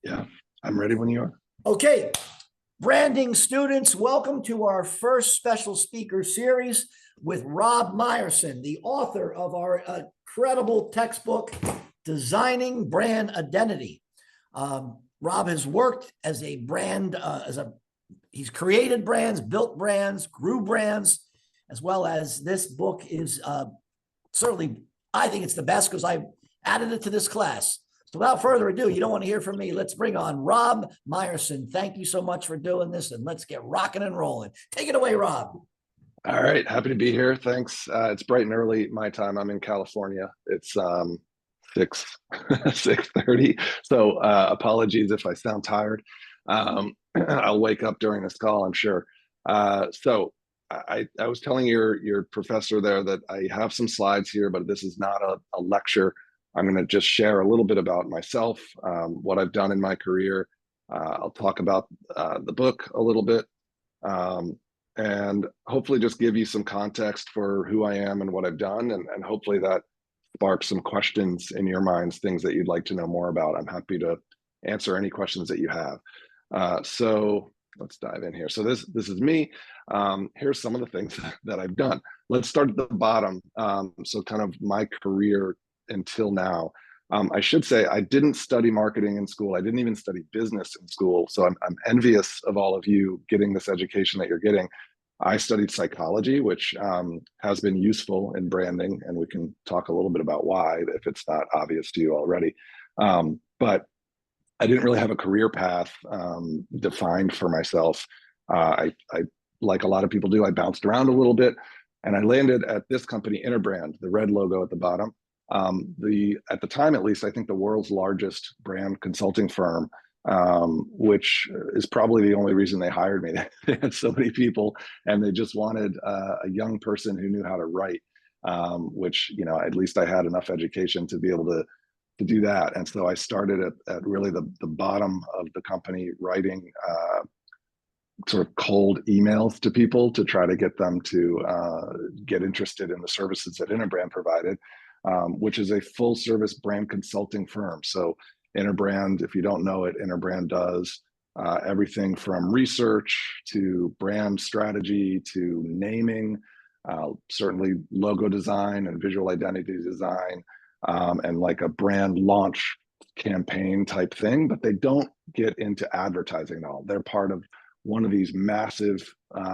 Yeah, I'm ready when you are. Okay, branding students, welcome to our first special speaker series with Rob Meyerson, the author of our incredible textbook, Designing Brand Identity. Rob has worked as a brand, he's created brands, built brands, grew brands, as well as this book is certainly, I think it's the best because I added it to this class. So without further ado, you don't want to hear from me. Let's bring on Rob Meyerson. Thank you so much for doing this, and let's get rocking and rolling. Take it away, Rob. All right, happy to be here. Thanks. It's bright and early my time. I'm in California. It's 6:30. So apologies if I sound tired. I'll wake up during this call, I'm sure. I was telling your professor there that I have some slides here, but this is not a lecture. I'm going to just share a little bit about myself, what I've done in my career. I'll talk about the book a little bit, and hopefully just give you some context for who I am and what I've done, and hopefully that sparks some questions in your minds, things that you'd like to know more about. I'm happy to answer any questions that you have. So let's dive in here. So this is me. Here's some of the things that I've done. Let's start at the bottom. So kind of my career until now. I should say I didn't study marketing in school. I didn't even study business in school. So I'm envious of all of you getting this education that you're getting. I studied psychology, which has been useful in branding, and we can talk a little bit about why if it's not obvious to you already. But I didn't really have a career path defined for myself. I, like a lot of people do, I bounced around a little bit, and I landed at this company, Interbrand, the red logo at the bottom. At the time, at least, I think the world's largest brand consulting firm, which is probably the only reason they hired me. They had so many people, and they just wanted a young person who knew how to write, which, you know, at least I had enough education to be able to do that. And so I started at really the bottom of the company, writing sort of cold emails to people to try to get them to get interested in the services that Interbrand provided, which is a full service brand consulting firm. So Interbrand, if you don't know it, Interbrand does everything from research to brand strategy to naming, certainly logo design and visual identity design, and like a brand launch campaign type thing, but they don't get into advertising at all. They're part of one of these massive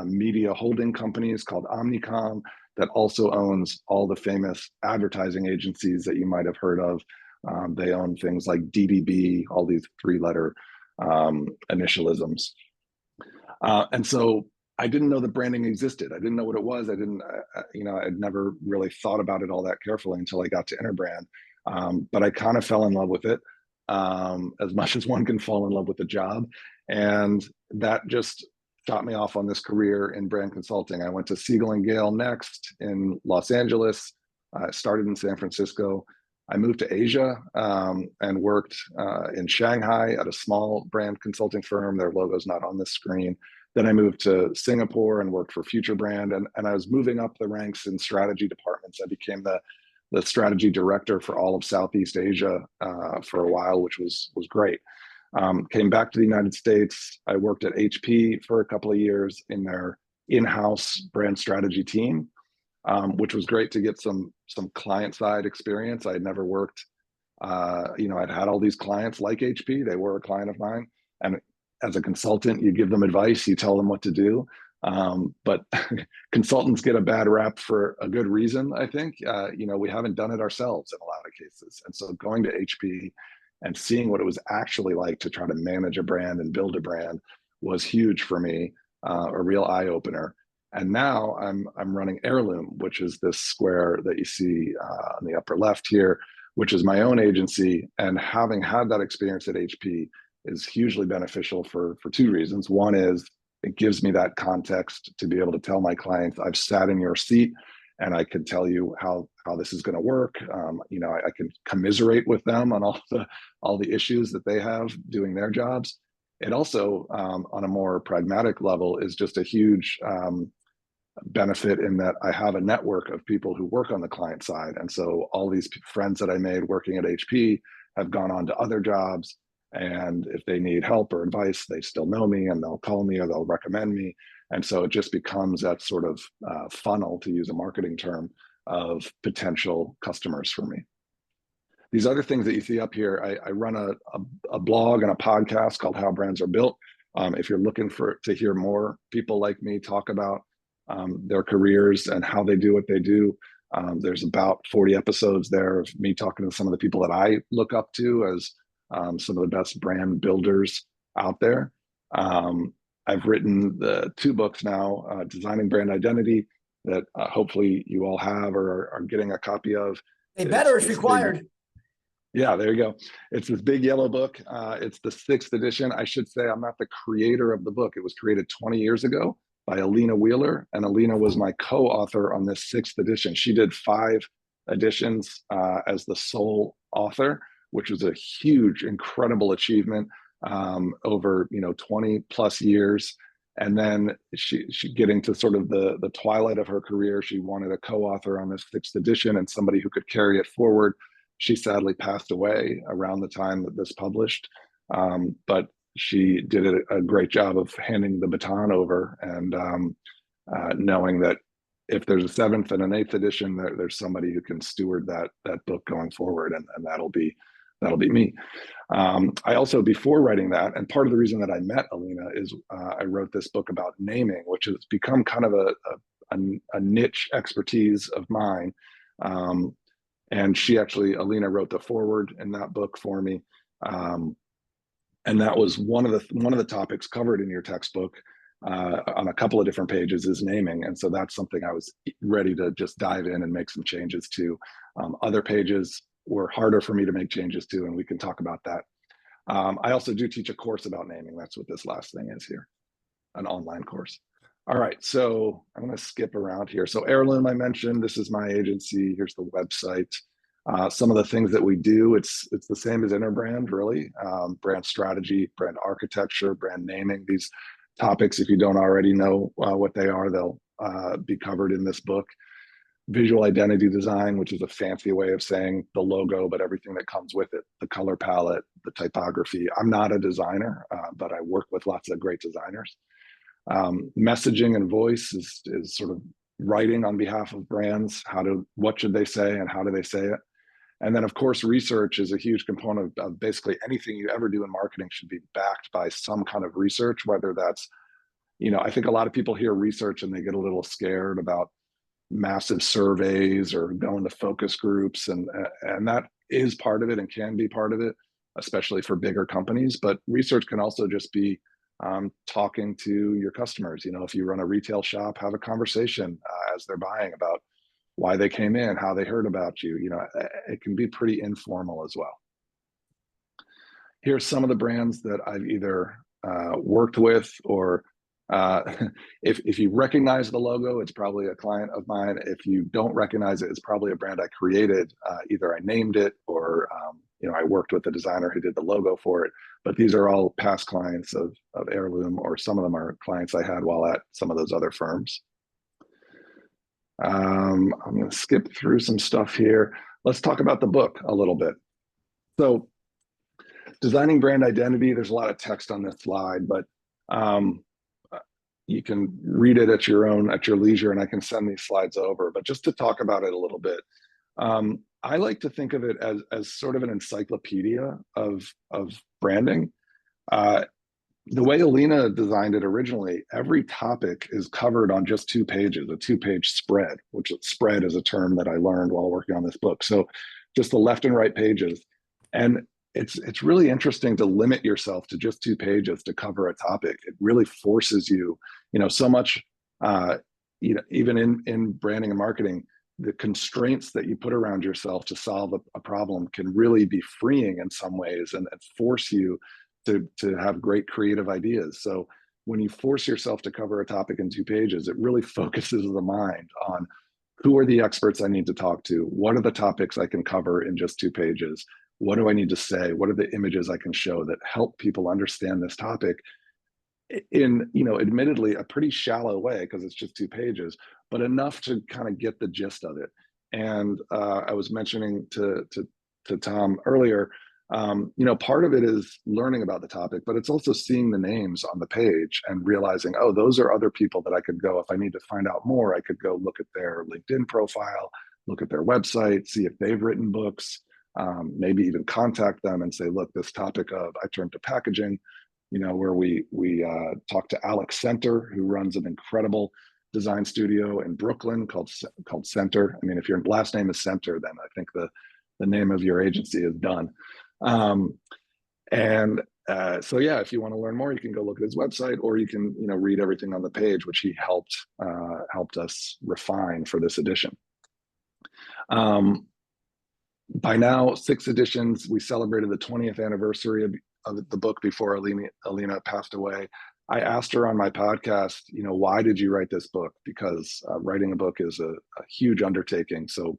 media holding companies called Omnicom that also owns all the famous advertising agencies that you might have heard of. They own things like DDB, all these three-letter initialisms. And so I didn't know that branding existed. I didn't know what it was. I'd never really thought about it all that carefully until I got to Interbrand. But I kind of fell in love with it, as much as one can fall in love with a job. And that just shot me off on this career in brand consulting. I went to Siegel and Gale next in Los Angeles. I started in San Francisco. I moved to Asia and worked in Shanghai at a small brand consulting firm. Their logo's not on this screen. Then I moved to Singapore and worked for Future Brand. And I was moving up the ranks in strategy departments. I became the strategy director for all of Southeast Asia for a while, which was great. Came back to the United States. I worked at HP for a couple of years in their in-house brand strategy team, which was great to get some client-side experience. I had never worked, I'd had all these clients like HP. They were a client of mine. And as a consultant, you give them advice, you tell them what to do. But consultants get a bad rap for a good reason, I think. We haven't done it ourselves in a lot of cases. And so going to HP and seeing what it was actually like to try to manage a brand and build a brand was huge for me, a real eye-opener. And now I'm running Heirloom, which is this square that you see on the upper left here, which is my own agency. And having had that experience at HP is hugely beneficial for two reasons. One is it gives me that context to be able to tell my clients, I've sat in your seat and I can tell you how this is going to work. I can commiserate with them on all the issues that they have doing their jobs. It also, on a more pragmatic level, is just a huge benefit in that I have a network of people who work on the client side. And so all these friends that I made working at HP have gone on to other jobs. And if they need help or advice, they still know me and they'll call me or they'll recommend me. And so it just becomes that sort of funnel, to use a marketing term, of potential customers for me. These other things that you see up here, I run a blog and a podcast called How Brands Are Built. If you're looking to hear more people like me talk about their careers and how they do what they do, there's about 40 episodes there of me talking to some of the people that I look up to as some of the best brand builders out there. I've written the 2 books now, Designing Brand Identity, that hopefully you all have or are getting a copy of. They better, it's required. Yeah, there you go. It's this big yellow book. It's the 6th edition. I should say I'm not the creator of the book. It was created 20 years ago by Alina Wheeler, and Alina was my co-author on this 6th edition. She did 5 editions as the sole author, which was a huge, incredible achievement over 20 plus years. And then she getting to sort of the twilight of her career, she wanted a co-author on this 6th edition and somebody who could carry it forward. She sadly passed away around the time that this published, but she did a great job of handing the baton over and knowing that if there's a 7th and an 8th edition, there's somebody who can steward that book going forward, and that'll be me. I also, before writing that, and part of the reason that I met Alina is I wrote this book about naming, which has become kind of a niche expertise of mine. And Alina wrote the foreword in that book for me. And that was one of the topics covered in your textbook on a couple of different pages is naming. And so that's something I was ready to just dive in and make some changes to. Other pages were harder for me to make changes to, and we can talk about that. I also do teach a course about naming. That's what this last thing is here, an online course. All right, so I'm going to skip around here. So Heirloom, I mentioned, this is my agency. Here's the website. Some of the things that we do, it's the same as Interbrand, really. Brand strategy, brand architecture, brand naming. These topics, if you don't already know what they are, they'll be covered in this book. Visual identity design, which is a fancy way of saying the logo, but everything that comes with it, the color palette, the typography. I'm not a designer, but I work with lots of great designers. Messaging and voice is sort of writing on behalf of brands. What should they say and how do they say it? And then, of course, research is a huge component of basically anything you ever do in marketing should be backed by some kind of research, whether that's, I think a lot of people hear research and they get a little scared about massive surveys or going to focus groups. And that is part of it and can be part of it, especially for bigger companies. But research can also just be talking to your customers. If you run a retail shop, have a conversation as they're buying about why they came in, how they heard about you. It can be pretty informal as well. Here's some of the brands that I've either worked with or if you recognize the logo, it's probably a client of mine. If you don't recognize it, it's probably a brand I created. Either I named it or I worked with the designer who did the logo for it. But these are all past clients of Heirloom, or some of them are clients I had while at some of those other firms. I'm going to skip through some stuff here. Let's talk about the book a little bit. So, designing brand identity, there's a lot of text on this slide, but you can read it at your leisure, and I can send these slides over. But just to talk about it a little bit, I like to think of it as sort of an encyclopedia of branding. The way Alina designed it originally, every topic is covered on just 2 pages, a 2-page spread, which spread is a term that I learned while working on this book. So just the left and right pages. And it's really interesting to limit yourself to just 2 pages to cover a topic. It really forces you, so much, even in branding and marketing, the constraints that you put around yourself to solve a problem can really be freeing in some ways and force you to have great creative ideas. So when you force yourself to cover a topic in 2 pages, it really focuses the mind on who are the experts I need to talk to? What are the topics I can cover in just 2 pages? What do I need to say? What are the images I can show that help people understand this topic in, admittedly a pretty shallow way because it's just 2 pages, but enough to kind of get the gist of it. And I was mentioning to Tom earlier, Part of it is learning about the topic, but it's also seeing the names on the page and realizing, oh, those are other people that I could go, if I need to find out more, I could go look at their LinkedIn profile, look at their website, see if they've written books, maybe even contact them and say, look, this topic of I turned to packaging, where we talked to Alex Center, who runs an incredible design studio in Brooklyn called Center. I mean, if your last name is Center, then I think the name of your agency is done. So yeah, if you want to learn more, you can go look at his website, or you can read everything on the page, which he helped us refine for this edition. By now, 6 editions. We celebrated the 20th anniversary of the book before Alina passed away. I asked her on my podcast, why did you write this book? Because writing a book is a huge undertaking. So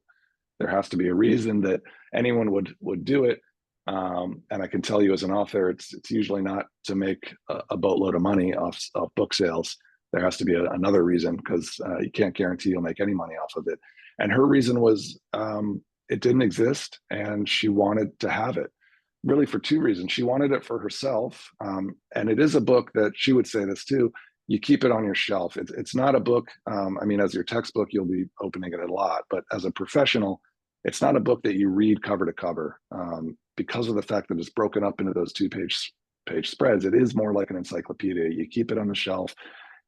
there has to be a reason that anyone would do it. And I can tell you as an author, it's usually not to make a boatload of money off book sales. There has to be another reason, because you can't guarantee you'll make any money off of it. And her reason was it didn't exist, and she wanted to have it, really for 2 reasons. She wanted it for herself, and it is a book that, she would say this too, you keep it on your shelf. It's not a book, as your textbook, you'll be opening it a lot, but as a professional, it's not a book that you read cover to cover, because of the fact that it's broken up into those 2-page spreads. It is more like an encyclopedia. You keep it on the shelf.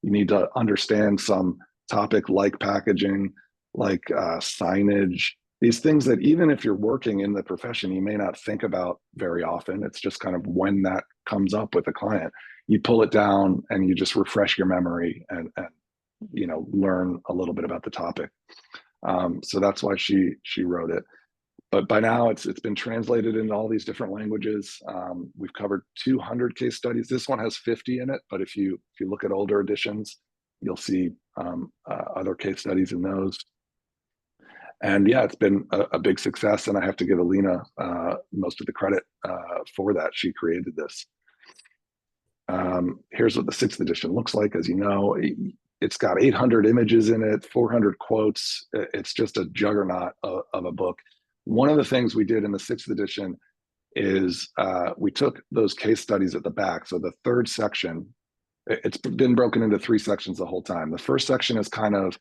You need to understand some topic like packaging, like signage, these things that even if you're working in the profession, you may not think about very often. It's just kind of when that comes up with a client, you pull it down and you just refresh your memory and learn a little bit about the topic. So that's why she wrote it. But by now it's been translated into all these different languages. We've covered 200 case studies. This one has 50 in it, but if you look at older editions, you'll see other case studies in those. And yeah, it's been a big success, and I have to give Alina most of the credit for that. She created this. Here's what the 6th edition looks like. As you know, it's got 800 images in it, 400 quotes. It's just a juggernaut of a book. One of the things we did in the 6th edition is we took those case studies at the back. So the 3rd section, it's been broken into 3 sections the whole time. The first section is kind of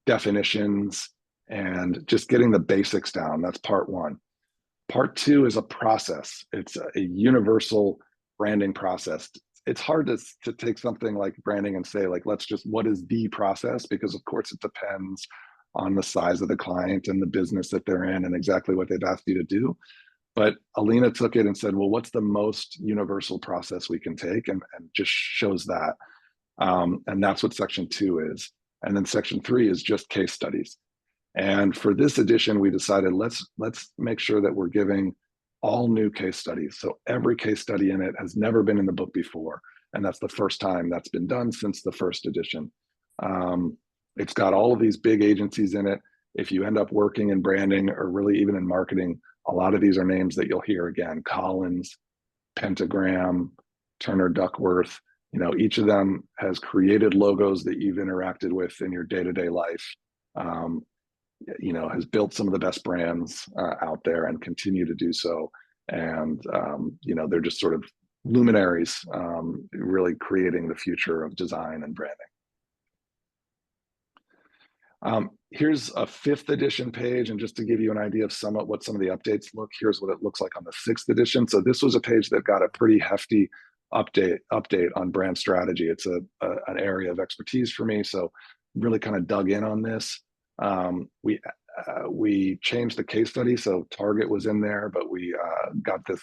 definitions and just getting the basics down. That's part 1. Part 2 is a process. It's a universal branding process. It's hard to take something like branding and say, like, what is the process? Because of course it depends on the size of the client and the business that they're in and exactly what they've asked you to do. But Alina took it and said, well, what's the most universal process we can take? And just shows that. And that's what section 2 is. And then section 3 is just case studies. And for this edition, we decided let's make sure that we're giving all new case studies. So every case study in it has never been in the book before. And that's the first time that's been done since the 1st edition. It's got all of these big agencies in it. If you end up working in branding or really even in marketing, a lot of these are names that you'll hear again: Collins, Pentagram, Turner Duckworth. Each of them has created logos that you've interacted with in your day-to-day life, has built some of the best brands out there and continue to do so. And, they're just sort of luminaries, really creating the future of design and branding. Here's a 5th edition page, and just to give you an idea of what some of the updates here's what it looks like on the 6th edition. So this was a page that got a pretty hefty update on brand strategy. It's an area of expertise for me, so really kind of dug in on this. We changed the case study, so Target was in there, but we got this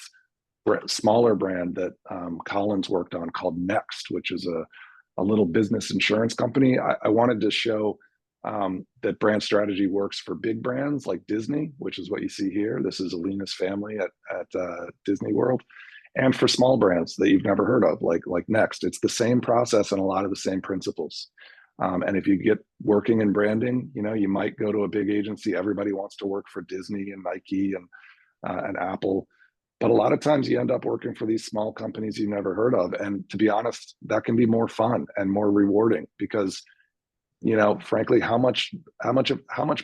smaller brand that Collins worked on called Next, which is a little business insurance company. I wanted to show that brand strategy works for big brands like Disney, which is what you see here. This is Alina's family at Disney World. And for small brands that you've never heard of, like Next. It's the same process and a lot of the same principles. And if you get working in branding, you might go to a big agency. Everybody wants to work for Disney and Nike and Apple. But a lot of times you end up working for these small companies you've never heard of. And to be honest, that can be more fun and more rewarding because, frankly, how much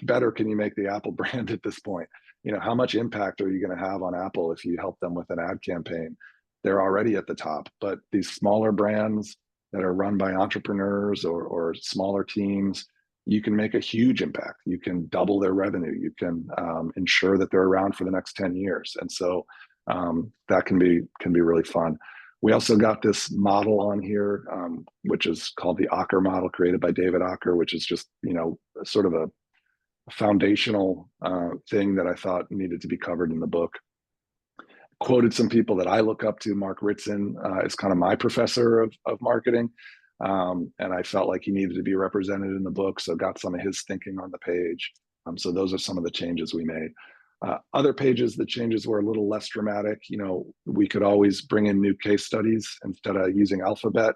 better can you make the Apple brand at this point? how much impact are you going to have on Apple if you help them with an ad campaign? They're already at the top, but these smaller brands that are run by entrepreneurs or smaller teams, you can make a huge impact. You can double their revenue. You can ensure that they're around for the next 10 years. And so that can be really fun. We also got this model on here, which is called the Ocker model, created by David Ocker, which is just, sort of a foundational thing that I thought needed to be covered in the book. Quoted some people that I look up to. Mark Ritson is kind of my professor of marketing. And I felt like he needed to be represented in the book, so got some of his thinking on the page. So those are some of the changes we made. Other pages, the changes were a little less dramatic. We could always bring in new case studies instead of using Alphabet,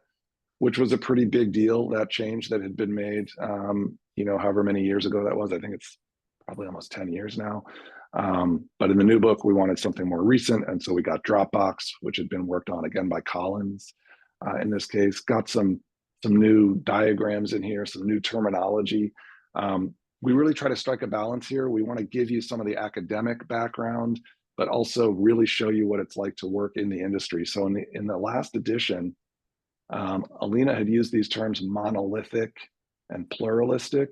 which was a pretty big deal, that change that had been made, however many years ago that was. I think it's probably almost 10 years now. But in the new book, we wanted something more recent. And so we got Dropbox, which had been worked on again by Collins. In this case, got some new diagrams in here, some new terminology. We really try to strike a balance here. We want to give you some of the academic background, but also really show you what it's like to work in the industry. So in the last edition, Alina had used these terms monolithic and pluralistic,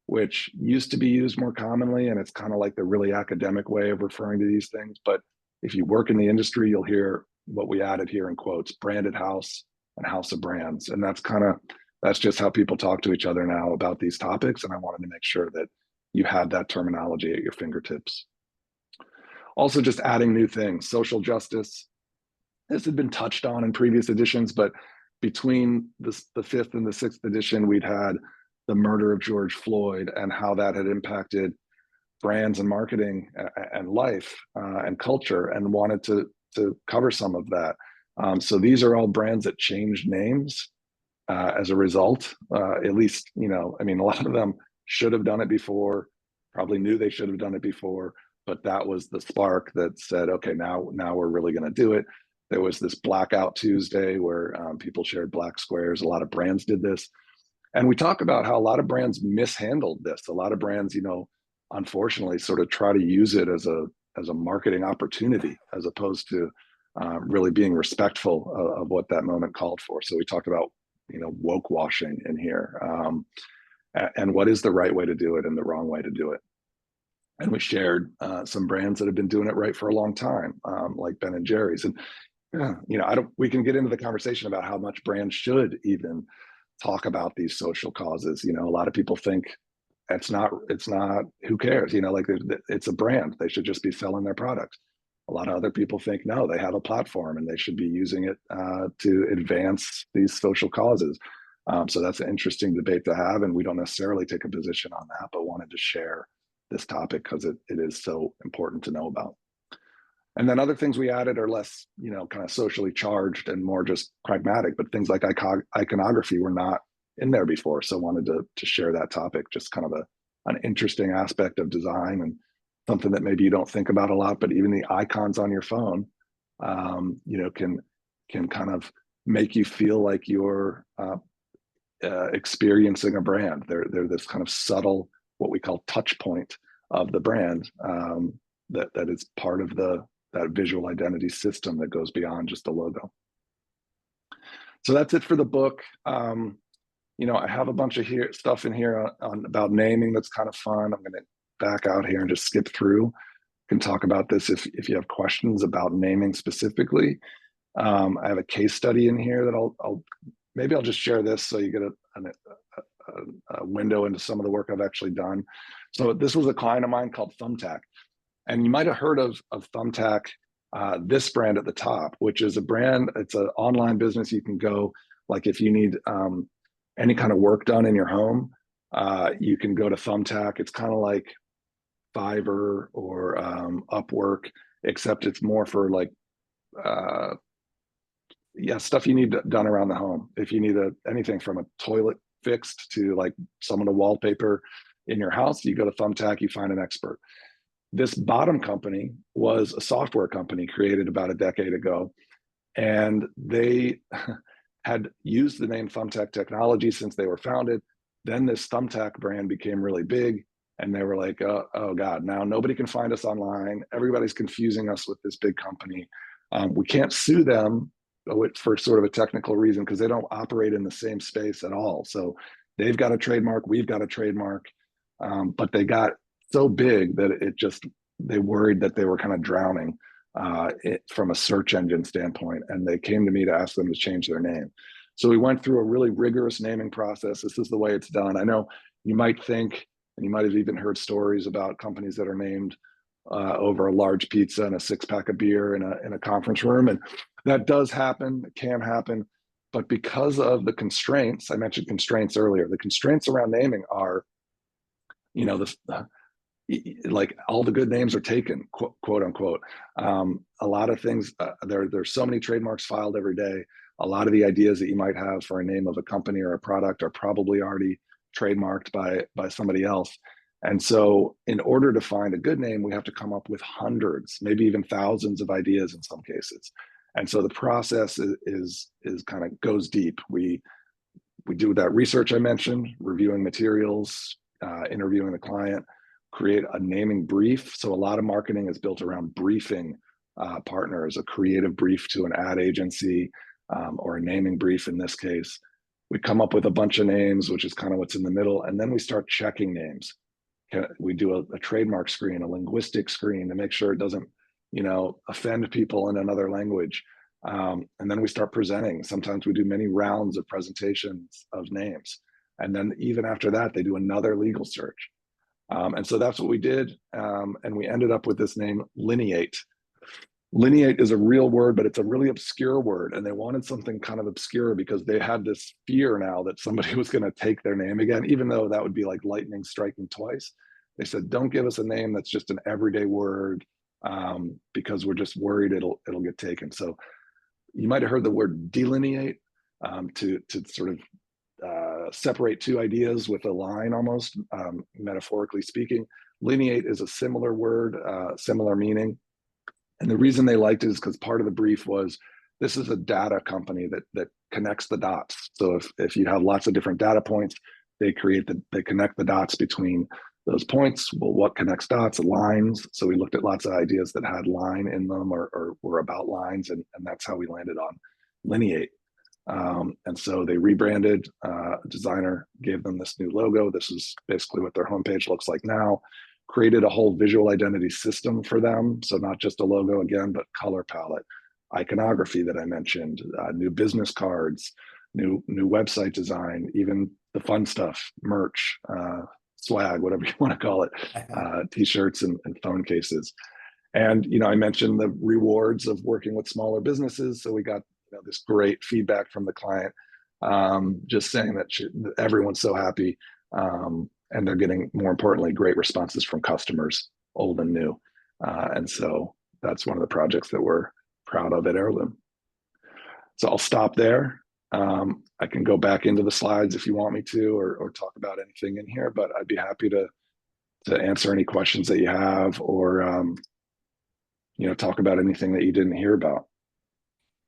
which used to be used more commonly, and it's kind of like the really academic way of referring to these things. But if you work in the industry, you'll hear what we added here in quotes: branded house and house of brands. And that's just how people talk to each other now about these topics. And I wanted to make sure that you had that terminology at your fingertips. Also, just adding new things: social justice. This had been touched on in previous editions, but between the 5th and the 6th edition, we'd had the murder of George Floyd and how that had impacted brands and marketing and life and culture, and wanted to cover some of that. So these are all brands that changed names as a result. At least, a lot of them should have done it before, probably knew they should have done it before, but that was the spark that said, okay, now we're really going to do it. There was this Blackout Tuesday where people shared black squares. A lot of brands did this. And we talk about how a lot of brands mishandled this. A lot of brands, unfortunately, sort of try to use it as a marketing opportunity, as opposed to really being respectful of what that moment called for. So we talked about, woke washing in here, and what is the right way to do it and the wrong way to do it. And we shared some brands that have been doing it right for a long time, like Ben and Jerry's. And we can get into the conversation about how much brands should even talk about these social causes. A lot of people think it's not, who cares? It's a brand. They should just be selling their product. A lot of other people think, no, they have a platform and they should be using it to advance these social causes. So that's an interesting debate to have. And we don't necessarily take a position on that, but wanted to share this topic because it is so important to know about. And then other things we added are less, kind of socially charged and more just pragmatic, but things like iconography were not in there before. So wanted to share that topic, just kind of an interesting aspect of design and something that maybe you don't think about a lot, but even the icons on your phone, can kind of make you feel like you're experiencing a brand. They're this kind of subtle, what we call touch point of the brand, that is part of that visual identity system that goes beyond just a logo. So that's it for the book. I have a bunch of stuff in here on about naming that's kind of fun. I'm going to back out here and just skip through. Can talk about this if you have questions about naming specifically. I have a case study in here that I'll just share this so you get a window into some of the work I've actually done. So this was a client of mine called Thumbtack. And you might have heard of Thumbtack, this brand at the top, which is a brand, it's an online business. You can go, like if you need any kind of work done in your home, you can go to Thumbtack. It's kind of like Fiverr or Upwork, except it's more for like, stuff you need done around the home. If you need anything from a toilet fixed to like someone to wallpaper in your house, you go to Thumbtack, you find an expert. This bottom company was a software company created about a decade ago, and they had used the name Thumbtack Technology since they were founded. Then this Thumbtack brand became really big. And they were like, oh God, now nobody can find us online. Everybody's confusing us with this big company. We can't sue them for sort of a technical reason because they don't operate in the same space at all. So they've got a trademark, we've got a trademark, but they got so big that they worried that they were kind of drowning from a search engine standpoint. And they came to me to ask them to change their name. So we went through a really rigorous naming process. This is the way it's done. I know you might think, and you might have even heard stories about companies that are named over a large pizza and a 6-pack of beer in a conference room. And that does happen, it can happen. But because of the constraints, I mentioned constraints earlier, the constraints around naming are, like all the good names are taken, quote unquote. A lot of things, there's so many trademarks filed every day. A lot of the ideas that you might have for a name of a company or a product are probably already trademarked by somebody else. And so in order to find a good name, we have to come up with hundreds, maybe even thousands of ideas in some cases. And so the process is kind of goes deep. We do that research I mentioned, reviewing materials, interviewing the client, create a naming brief. So a lot of marketing is built around briefing partners, a creative brief to an ad agency, or a naming brief in this case. We come up with a bunch of names, which is kind of what's in the middle, and then we start checking names. We do a trademark screen, a linguistic screen to make sure it doesn't, offend people in another language. And then we start presenting. Sometimes we do many rounds of presentations of names. And then even after that, they do another legal search. And so that's what we did. And we ended up with this name, Lineate. Lineate is a real word, but it's a really obscure word. And they wanted something kind of obscure because they had this fear now that somebody was going to take their name again, even though that would be like lightning striking twice. They said, don't give us a name that's just an everyday word, because we're just worried it'll get taken. So you might have heard the word delineate, to sort of separate two ideas with a line almost, metaphorically speaking. Lineate is a similar word, similar meaning. And the reason they liked it is because part of the brief was, this is a data company that connects the dots. So if you have lots of different data points, they connect the dots between those points. Well, what connects dots? Lines. So we looked at lots of ideas that had line in them or were about lines, and that's how we landed on Lineate. And so they rebranded, designer gave them this new logo. This is basically what their homepage looks like now. Created a whole visual identity system for them. So not just a logo again, but color palette, iconography that I mentioned, new business cards, new website design, even the fun stuff, merch, swag, whatever you want to call it, t-shirts and phone cases. And, I mentioned the rewards of working with smaller businesses. So we got this great feedback from the client, just saying that everyone's so happy. And they're getting, more importantly, great responses from customers, old and new. And so that's one of the projects that we're proud of at Heirloom. So I'll stop there. I can go back into the slides if you want me to, or talk about anything in here, but I'd be happy to answer any questions that you have, or talk about anything that you didn't hear about.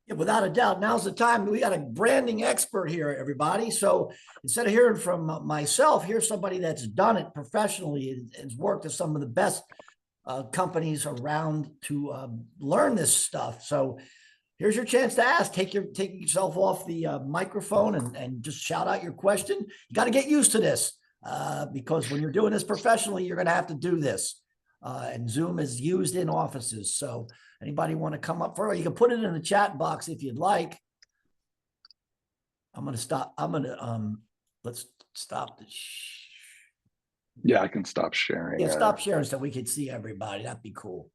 Yeah, without a doubt, now's the time. We got a branding expert here, everybody. So instead of hearing from myself, here's somebody that's done it professionally and has worked at some of the best companies around to learn this stuff. So here's your chance to ask. Take yourself off the microphone and just shout out your question. You got to get used to this because when you're doing this professionally, you're going to have to do this. And Zoom is used in offices. So anybody want to come up for it? You can put it in the chat box if you'd like. I'm going to stop. Let's stop. Yeah, I can stop sharing. Yeah, stop sharing so we could see everybody. That'd be cool.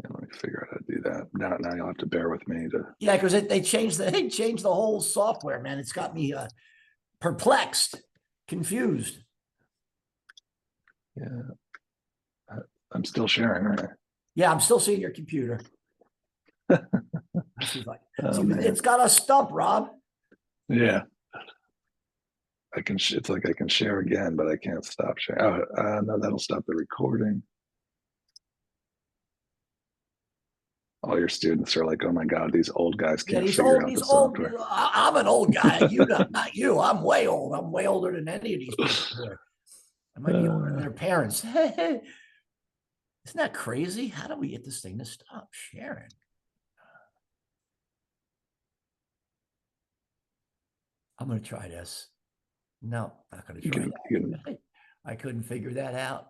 Yeah, let me figure out how to do that. Now you'll have to bear with me to. Yeah, because they changed the whole software, man. It's got me perplexed, confused. Yeah. I'm still sharing, right? Yeah, I'm still seeing your computer. It's got a stump, Rob. Yeah. It's like I can share again, but I can't stop sharing. Oh, no, that'll stop the recording. All your students are like, oh my God, these old guys can't figure out the software. I'm an old guy. Not you. I'm way old. I'm way older than any of these people here. It might be older than their parents. Isn't that crazy? How do we get this thing to stop sharing? I'm going to try this. No, not going to try that. I couldn't figure that out.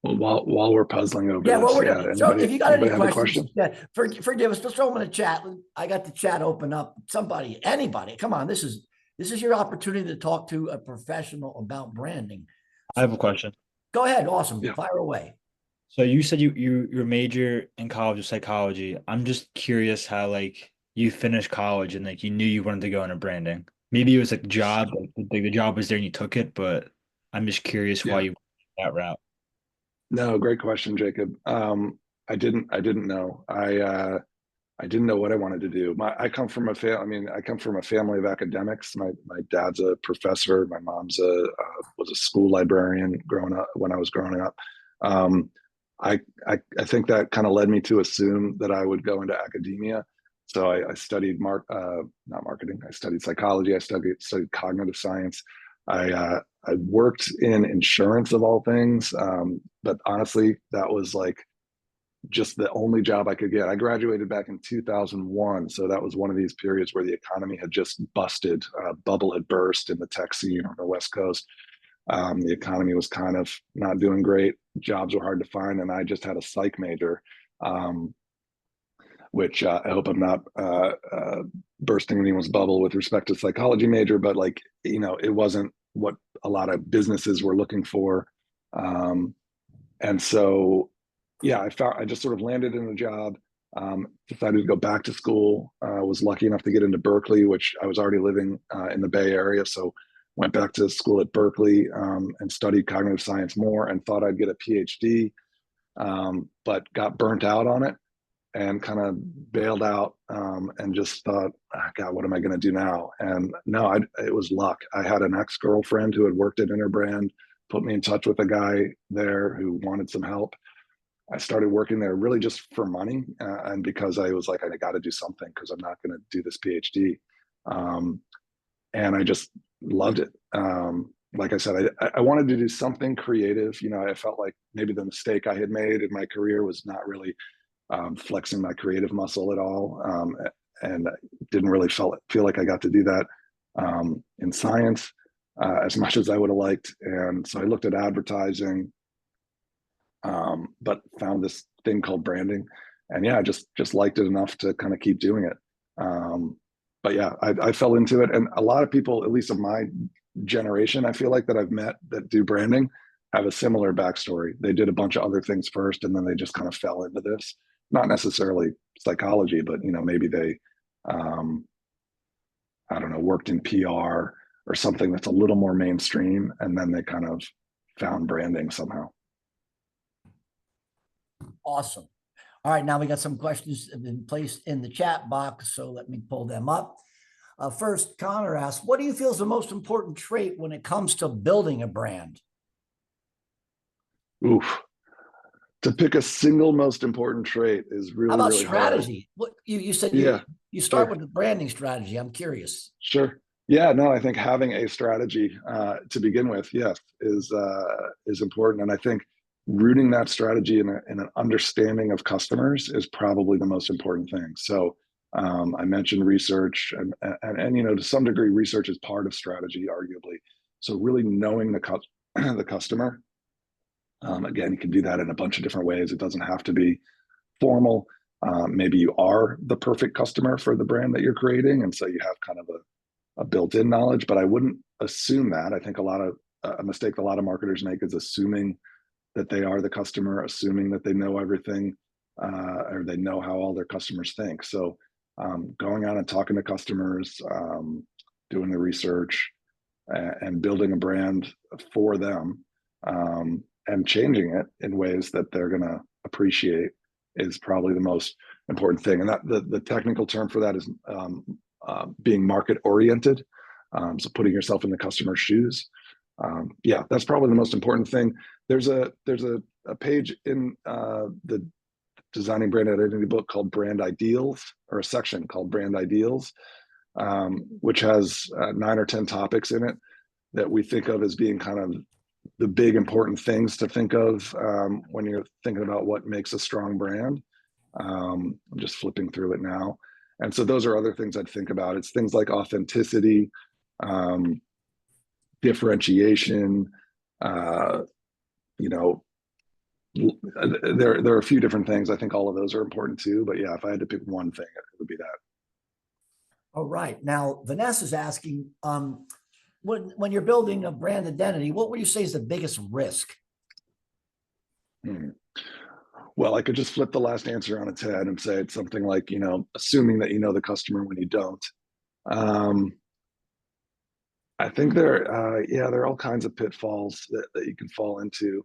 Well, while we're puzzling over Yeah, this, well, we're yeah. gonna. So if you got any Have a questions, question? yeah, forgive us. Just throw them in the chat. I got the chat open up. Somebody, anybody, come on. This is your opportunity to talk to a professional about branding. I have a question. Go ahead. Awesome. Yeah. Fire away. So you said your major in college was psychology. I'm just curious how like you finished college and like you knew you wanted to go into branding. Maybe it was like job, like the job was there and you took it, but I'm just curious why you went that route. No, great question, Jacob. I didn't know. I didn't know what I wanted to do. I come from a family of academics. My dad's a professor. My mom's was a school librarian growing up when I was growing up. I think that kind of led me to assume that I would go into academia. So I studied not marketing. I studied psychology. I studied cognitive science. I worked in insurance of all things, but honestly, that was like just the only job I could get. I graduated back in 2001, so that was one of these periods where the economy had just busted. Bubble had burst in the tech scene on the West Coast. The economy was kind of not doing great. Jobs were hard to find, and I just had a psych major, which I hope I'm not bursting anyone's bubble with respect to psychology major, but like, it wasn't what a lot of businesses were looking for. And so, yeah, I just sort of landed in a job, decided to go back to school. Was lucky enough to get into Berkeley, which I was already living in the Bay Area. So went back to school at Berkeley and studied cognitive science more and thought I'd get a PhD, but got burnt out on it and kind of bailed out and just thought, God, what am I going to do now? And no, it was luck. I had an ex-girlfriend who had worked at Interbrand, put me in touch with a guy there who wanted some help. I started working there really just for money and because I was like, I got to do something because I'm not going to do this PhD. And I just loved it. Like I said, I wanted to do something creative. I felt like maybe the mistake I had made in my career was not really flexing my creative muscle at all. And didn't really feel like I got to do that in science as much as I would have liked. And so I looked at advertising, but found this thing called branding. And yeah, I just liked it enough to kind of keep doing it. But yeah, I fell into it. And a lot of people, at least of my generation, I feel like that I've met that do branding have a similar backstory. They did a bunch of other things first, and then they just kind of fell into this. Not necessarily psychology, but maybe they, I don't know, worked in PR or something that's a little more mainstream, and then they kind of found branding somehow. Awesome. All right, now we got some questions that have been placed in the chat box, so let me pull them up. First, Connor asks, what do you feel is the most important trait when it comes to building a brand? Oof. To pick a single most important trait is really, How about really strategy? hard. What you said Yeah, you start sure. with the branding strategy. I'm curious. Sure. Yeah, no, I think having a strategy to begin with, yes, is important. And I think rooting that strategy in an understanding of customers is probably the most important thing. So I mentioned research and to some degree, research is part of strategy, arguably. So really knowing the customer. Again, you can do that in a bunch of different ways. It doesn't have to be formal. Maybe you are the perfect customer for the brand that you're creating. And so you have kind of a built-in knowledge, but I wouldn't assume that. I think a mistake a lot of marketers make is assuming that they are the customer, assuming that they know everything, or they know how all their customers think. So going out and talking to customers, doing the research, and building a brand for them, and changing it in ways that they're going to appreciate is probably the most important thing. And that the technical term for that is being market oriented. So putting yourself in the customer's shoes. Yeah, that's probably the most important thing. There's a page in the Designing Brand Identity book called Brand Ideals, or a section called Brand Ideals, which has 9 or 10 topics in it that we think of as being kind of the big important things to think of when you're thinking about what makes a strong brand. I'm just flipping through it now. And so those are other things I'd think about. It's things like authenticity, differentiation, you know, there are a few different things. I think all of those are important too. But yeah, if I had to pick one thing, it would be that. All right. Now, Vanessa's asking, when you're building a brand identity, what would you say is the biggest risk? Well, I could just flip the last answer on its head and say it's something like, you know, assuming that you know the customer when you don't. I think there are all kinds of pitfalls that you can fall into.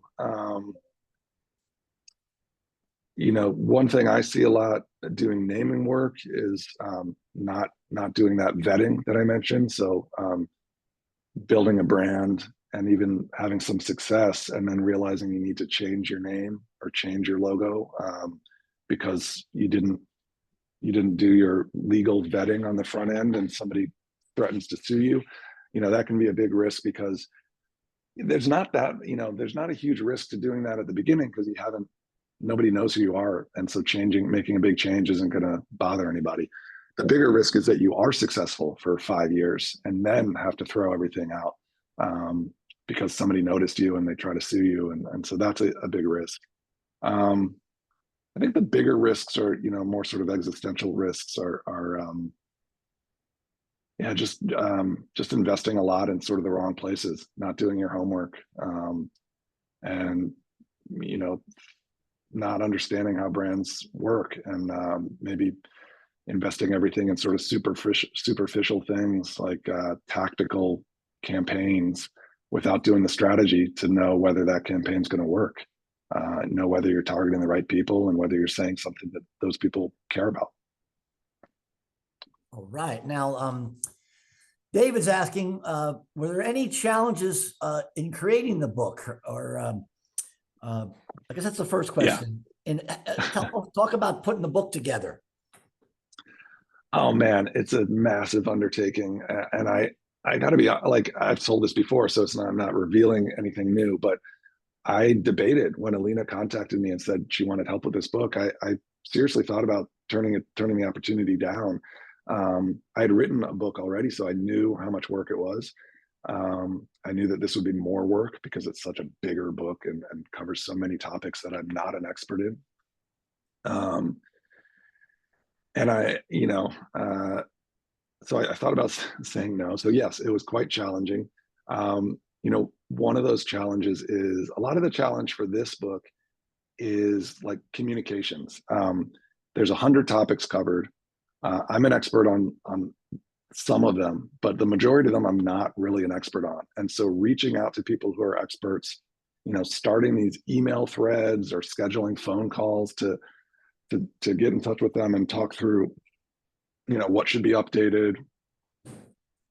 You know, one thing I see a lot doing naming work is not doing that vetting that I mentioned. So building a brand and even having some success and then realizing you need to change your name or change your logo because you didn't do your legal vetting on the front end and somebody threatens to sue you. You know, that can be a big risk because there's not that, you know, there's not a huge risk to doing that at the beginning because nobody knows who you are. And so making a big change isn't going to bother anybody. The bigger risk is that you are successful for 5 years and then have to throw everything out because somebody noticed you and they try to sue you. And so that's a big risk. I think the bigger risks are, you know, more sort of existential risks are just investing a lot in sort of the wrong places, not doing your homework, and, you know, not understanding how brands work and maybe investing everything in sort of superficial things like tactical campaigns without doing the strategy to know whether that campaign's going to work, know whether you're targeting the right people and whether you're saying something that those people care about. All right. Now, David's asking, were there any challenges in creating the book? Or I guess that's the first question. Yeah. And talk about putting the book together. Oh man, it's a massive undertaking, and I got to be like, I've told this before, so I'm not revealing anything new. But I debated when Alina contacted me and said she wanted help with this book. I seriously thought about turning the opportunity down. I had written a book already, so I knew how much work it was. I knew that this would be more work because it's such a bigger book and covers so many topics that I'm not an expert in. And I, you know, so I thought about saying no. So yes, it was quite challenging. You know, one of those challenges is a lot of the challenge for this book is like communications. There's 100 topics covered. I'm an expert on some of them, but the majority of them I'm not really an expert on. And so reaching out to people who are experts, you know, starting these email threads or scheduling phone calls to get in touch with them and talk through, you know, what should be updated.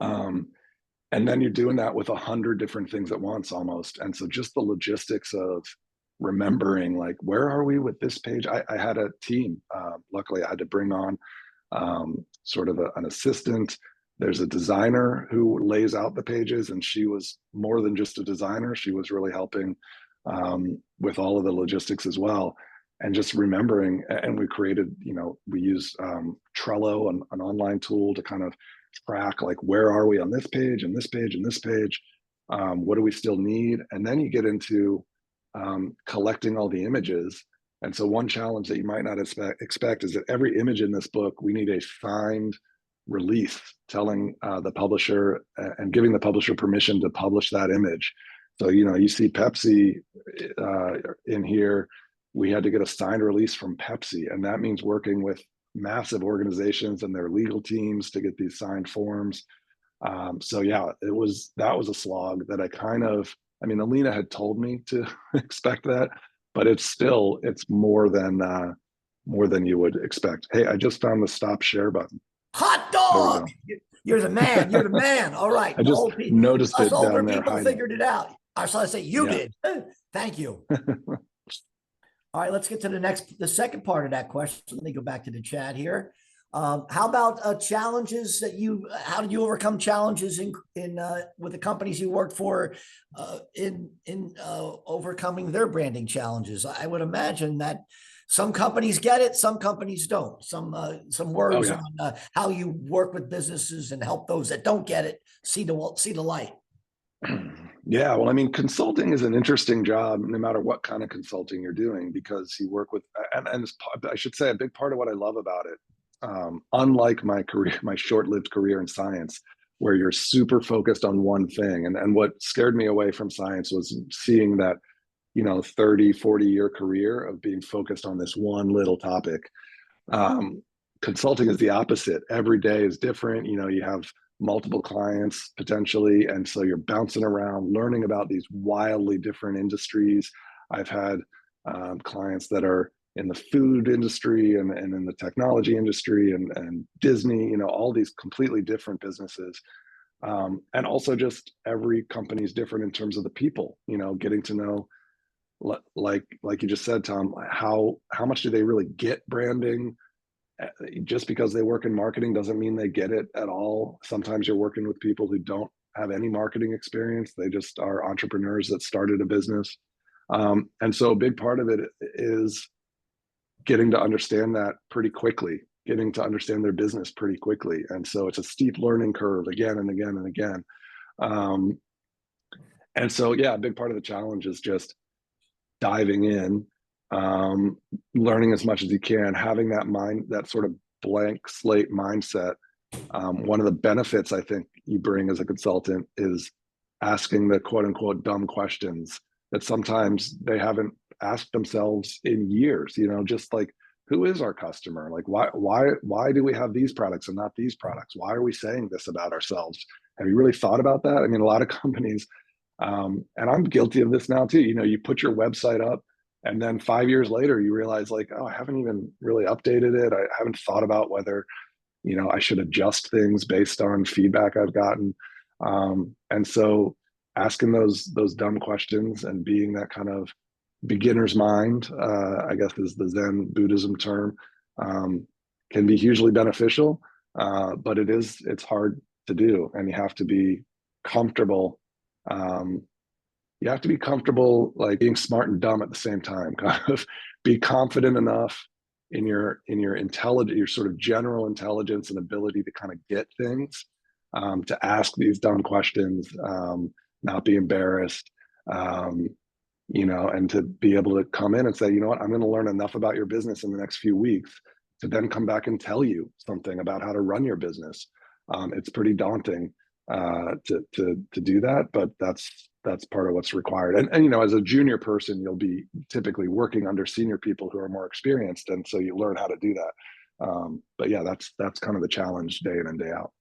And then you're doing that with 100 different things at once almost. And so just the logistics of remembering, like, where are we with this page? I had a team. Luckily, I had to bring on sort of an assistant. There's a designer who lays out the pages, and she was more than just a designer. She was really helping with all of the logistics as well. And just remembering, and we created, you know, we use Trello, an online tool to kind of track, like, where are we on this page and this page and this page? What do we still need? And then you get into collecting all the images. And so one challenge that you might not expect is that every image in this book, we need a signed release telling the publisher and giving the publisher permission to publish that image. So, you know, you see Pepsi in here. We had to get a signed release from Pepsi, and that means working with massive organizations and their legal teams to get these signed forms. So yeah, that was a slog that I mean, Alina had told me to expect that, but it's more than you would expect. Hey, I just found the stop share button. Hot dog! You're the man. You're the man. All right. I just noticed it older down there. People figured it out. I saw I say you did. Thank you. All right, let's get to the second part of that question. Let me go back to the chat here. How about challenges that how did you overcome challenges in with the companies you worked for in overcoming their branding challenges? I would imagine that some companies get it, some companies don't. Some words yeah. on how you work with businesses and help those that don't get it see the light. Yeah, well, I mean, consulting is an interesting job, no matter what kind of consulting you're doing, because you work with, and I should say, a big part of what I love about it, unlike my career, my short-lived career in science, where you're super focused on one thing. And what scared me away from science was seeing that, 30, 40-year career of being focused on this one little topic. Consulting is the opposite. Every day is different. You have multiple clients potentially, and so you're bouncing around learning about these wildly different industries. I've had clients that are in the food industry and in the technology industry and Disney, all these completely different businesses. And also just every company is different in terms of the people, getting to know, like you just said, Tom, how much do they really get branding? Just because they work in marketing doesn't mean they get it at all. Sometimes you're working with people who don't have any marketing experience. They just are entrepreneurs that started a business. And so a big part of it is getting to understand that pretty quickly, getting to understand their business pretty quickly. And so it's a steep learning curve again and again and again. And so, yeah, a big part of the challenge is just diving in, learning as much as you can, having that sort of blank slate mindset. One of the benefits I think you bring as a consultant is asking the quote unquote dumb questions that sometimes they haven't asked themselves in years, just like, who is our customer? Like, why do we have these products and not these products? Why are we saying this about ourselves? Have you really thought about that? I mean, a lot of companies, and I'm guilty of this now too, you put your website up, and then 5 years later, you realize like, oh, I haven't even really updated it. I haven't thought about whether, I should adjust things based on feedback I've gotten. And so asking those dumb questions and being that kind of beginner's mind, I guess is the Zen Buddhism term, can be hugely beneficial. But it's hard to do, and you have to be comfortable. You have to be comfortable, like being smart and dumb at the same time. Kind of be confident enough in your intelligence, your sort of general intelligence and ability to kind of get things, to ask these dumb questions, not be embarrassed, and to be able to come in and say, what, I'm going to learn enough about your business in the next few weeks to then come back and tell you something about how to run your business. It's pretty daunting to do that, but that's part of what's required. And as a junior person, you'll be typically working under senior people who are more experienced, and so you learn how to do that. But yeah, that's kind of the challenge day in and day out.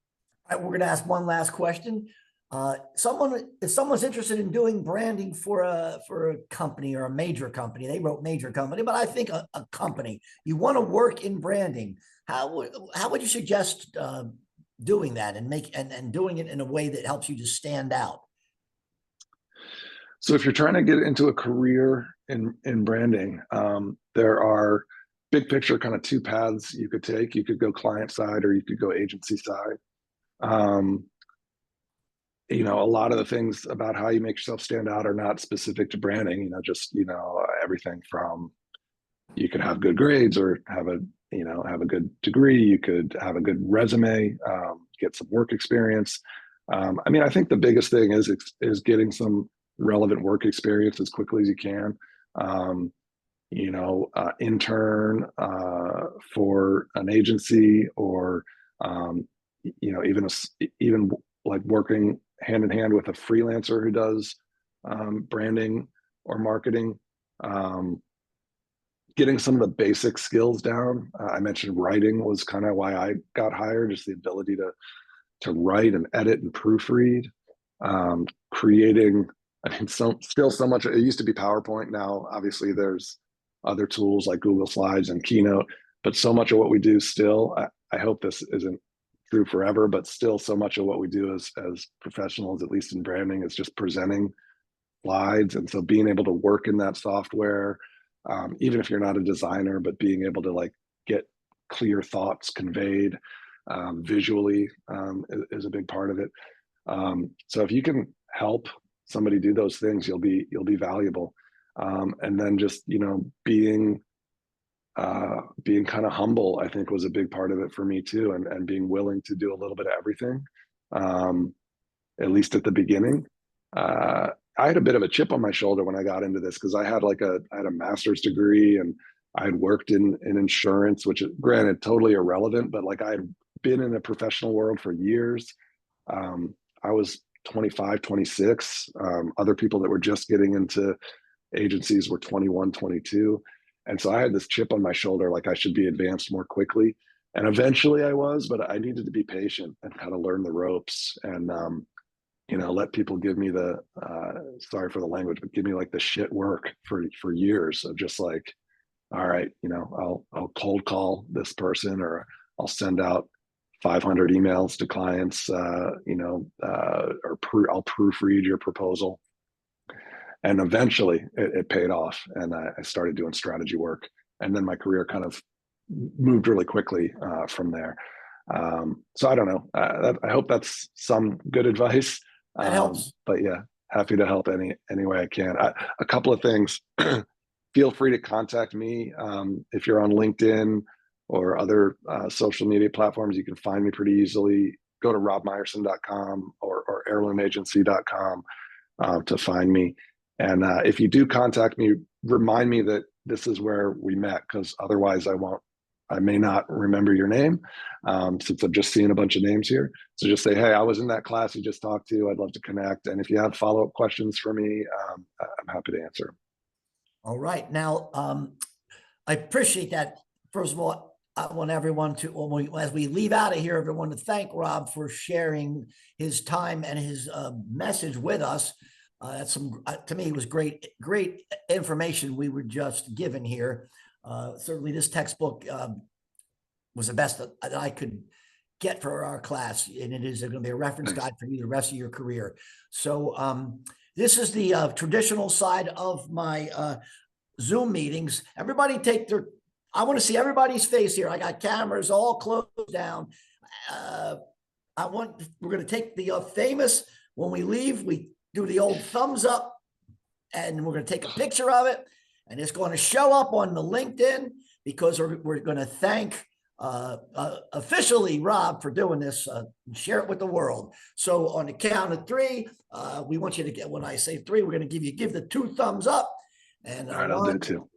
All right, we're going to ask one last question. If someone's interested in doing branding for a company or a major company, they wrote major company, but I think a company, you want to work in branding, how would you suggest doing that and doing it in a way that helps you to stand out? So if you're trying to get into a career in branding, there are big picture kind of two paths you could take. You could go client side or you could go agency side. A lot of the things about how you make yourself stand out are not specific to branding, just, everything from, you could have good grades or have a good degree. You could have a good resume, get some work experience. I think the biggest thing is getting some relevant work experience as quickly as you can. Intern for an agency, or even like working hand in hand with a freelancer who does branding or marketing. Getting some of the basic skills down. I mentioned writing was kind of why I got hired, just the ability to write and edit and proofread. Creating, still so much, it used to be PowerPoint. Now, obviously there's other tools like Google Slides and Keynote, but so much of what we do still, I hope this isn't true forever, but still so much of what we do as professionals, at least in branding, is just presenting slides. And so being able to work in that software, even if you're not a designer, but being able to like get clear thoughts conveyed visually is a big part of it. So if you can help somebody do those things, you'll be valuable. And then just, you know, being kind of humble, I think, was a big part of it for me too, and being willing to do a little bit of everything, at least at the beginning. I had a bit of a chip on my shoulder when I got into this, because I had a master's degree, and I had worked in insurance, which is, granted, totally irrelevant, but like I had been in the professional world for years. I was 25, 26. Other people that were just getting into agencies were 21, 22. And so I had this chip on my shoulder, like I should be advanced more quickly. And eventually I was, but I needed to be patient and kind of learn the ropes, and, you know, let people give me the, sorry for the language, but give me like the shit work for years of just like, all right, you know, I'll cold call this person, or I'll send out 500 emails to clients, you know, or I'll proofread your proposal. And eventually it paid off, and I started doing strategy work, and then my career kind of moved really quickly from there. So I don't know. I hope that's some good advice. That helps. But yeah, happy to help any way I can. A couple of things. Feel free to contact me if you're on LinkedIn or other social media platforms. You can find me pretty easily. Go to robmeyerson.com or heirloomagency.com to find me. And if you do contact me, remind me that this is where we met, because otherwise I may not remember your name, since I've just seen a bunch of names here. So just say, hey, I was in that class you just talked to. I'd love to connect. And if you have follow-up questions for me, I'm happy to answer. All right. Now, I appreciate that. First of all, I want everyone to, as we leave out of here, everyone to thank Rob for sharing his time and his message with us. That's to me, it was great information we were just given here. Certainly this textbook was the best that I could get for our class, and it is going to be a reference guide for you the rest of your career. So this is the traditional side of my Zoom meetings. Everybody I want to see everybody's face here. I got cameras all closed down. We're going to take the famous, when we leave, we do the old thumbs up, and we're going to take a picture of it, and it's going to show up on the LinkedIn, because we're going to thank officially Rob for doing this, and share it with the world. So on the count of three, we want you to get, when I say three, we're going to give the 2 thumbs up, and all right, I'll do 2.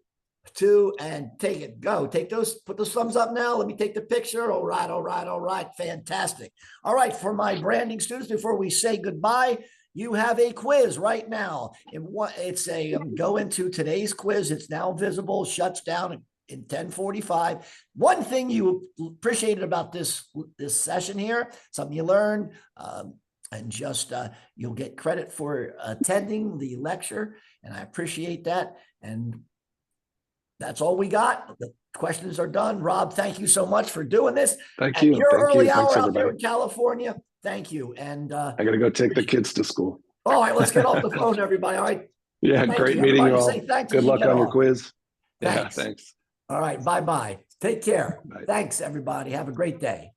2, and take it. Go. Take those, put those thumbs up now. Let me take the picture. All right, all right, all right. Fantastic. All right, for my branding students, before we say goodbye, you have a quiz right now. It's a go into today's quiz. It's now visible, shuts down in 10:45. One thing you appreciated about this session here, something you learned, and just you'll get credit for attending the lecture, and I appreciate that. And that's all we got. The questions are done. Rob, thank you so much for doing this. Thank you. Your early hour Thanks, out there everybody. in California. Thank you. And I got to go take the kids to school. All right, let's get off the phone, everybody. All right. Yeah, Thank great you. meeting you Everybody all. say thank you. Good luck on your quiz. Thanks. Yeah, thanks. All right, bye-bye. Take care. Bye. Thanks, everybody. Have a great day.